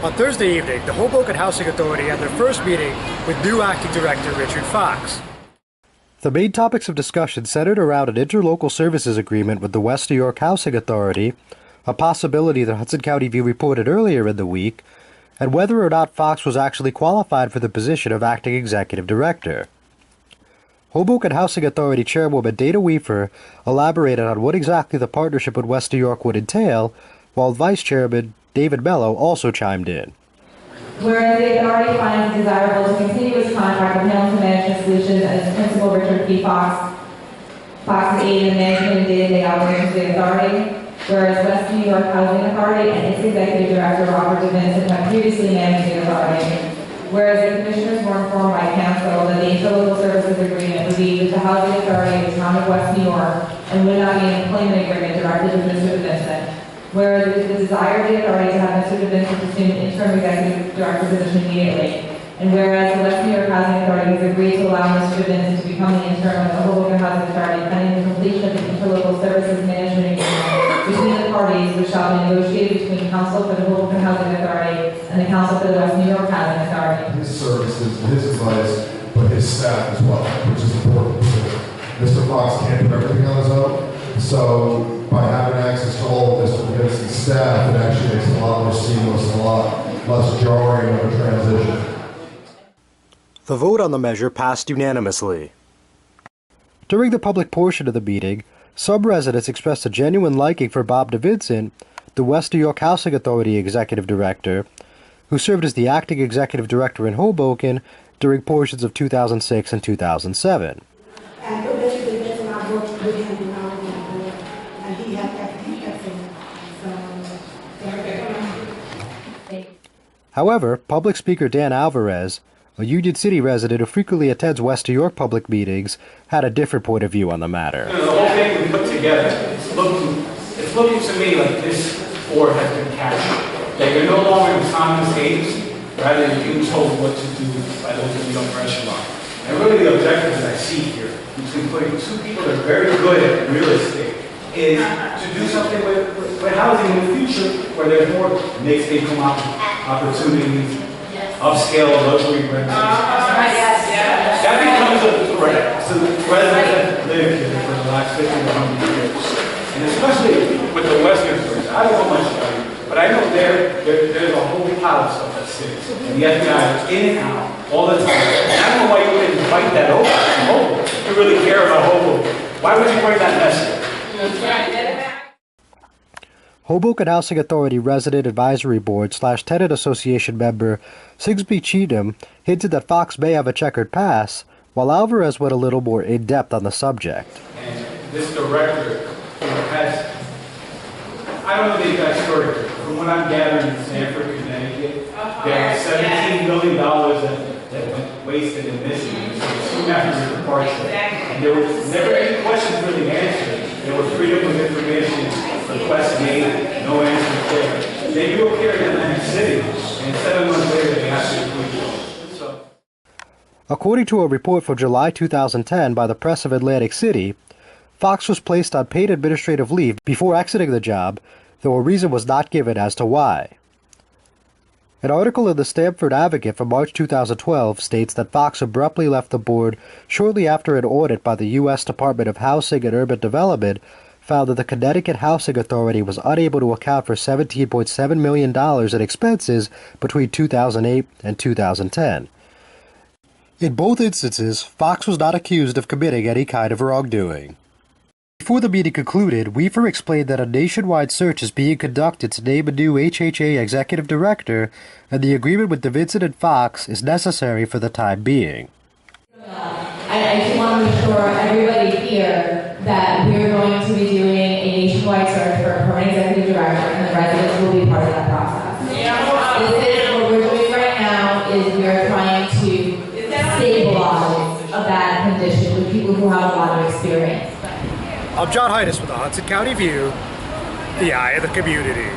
On Thursday evening, the Hoboken Housing Authority had their first meeting with new Acting Director Richard Fox. The main topics of discussion centered around an interlocal services agreement with the West New York Housing Authority, a possibility that Hudson County View reported earlier in the week, and whether or not Fox was actually qualified for the position of Acting Executive Director. Hoboken Housing Authority Chairwoman Dana Weaver elaborated on what exactly the partnership with West New York would entail, while Vice Chairman David Mello also chimed in. Whereas the authority finds it desirable to continue its contract with Hamilton Management Solutions and its principal Richard P. Fox's aid in management and day-to-day operations of the authority. Whereas West New York Housing Authority and its Executive Director Bob DiVincent have previously managed the authority. Whereas the Commissioners were informed by Council that the interlocal services agreement would be with the Housing Authority of the Town of West New York and would not be an employment agreement directed with Mr. DiVincent. Whereas it is the desire of the authority to have Mr. DiVincent assume an interim executive director position immediately. And whereas the West New York Housing Authority has agreed to allow Mr. DiVincent to become the interim of the Hoboken Housing Authority pending the completion of the interlocal services management agreement between the parties, which shall be negotiated between Council for the Hoboken Housing Authority and the Council for the West New York Housing Authority. His services, his advice, but his staff as well, which is important. Mr. Fox can't do everything on his own, so by having access to all of Mr. DiVincent's staff, it actually makes it a lot more seamless and a lot less jarring of a transition. The vote on the measure passed unanimously. During the public portion of the meeting, some residents expressed a genuine liking for Bob DiVincent, the West New York Housing Authority Executive Director, who served as the Acting Executive Director in Hoboken during portions of 2006 and 2007. However, public speaker Dan Alvarez, a Union City resident who frequently attends West New York public meetings, had a different point of view on the matter. The whole thing we put together, it's looking to me like this board has been captured. That you're no longer in Simon's days, rather than being told what to do by those in the upper echelon. And really the objective that I see here, between putting two people that are very good at real estate, is to do something with housing in the future where there's more mixed income opportunities, upscale luxury rentals. That becomes a threat to the residents that live here for the last 50 to 100 years. And especially with the Western stories. I don't know much about it, but I know there's a whole pile of stuff that sits. And the FBI is in and out all the time. And I don't know why you wouldn't invite that over from Hoboken. If you really care about Hoboken, why would you bring that message? Hoboken Housing Authority Resident Advisory Board / Tenant Association member Sigsbee Cheatham hinted that Fox may have a checkered past, while Alvarez went a little more in-depth on the subject. And this director has, I don't know the exact story, from what I'm gathering in Sanford, Connecticut, there are $17 million that went wasted in missing soon after his departure. And there was never any questions really answered. There were freedom of information requests made, no answers there. They do appear in Atlantic City, and 7 months later they have to complete. So. According to a report from July 2010 by the Press of Atlantic City, Fox was placed on paid administrative leave before exiting the job, though a reason was not given as to why. An article in the Stamford Advocate from March 2012 states that Fox abruptly left the board shortly after an audit by the U.S. Department of Housing and Urban Development found that the Connecticut Housing Authority was unable to account for $17.7 million in expenses between 2008 and 2010. In both instances, Fox was not accused of committing any kind of wrongdoing. Before the meeting concluded, Weaver explained that a nationwide search is being conducted to name a new HHA executive director, and the agreement with DiVincent and Fox is necessary for the time being. I just want to assure everybody here that we're going to be doing a nationwide search for a permanent executive director, and the residents will be part of that process. What we're doing right now is we're trying to stabilize a bad condition with people who have a lot of experience. I'm John Heides with the Hudson County View, the eye of the community.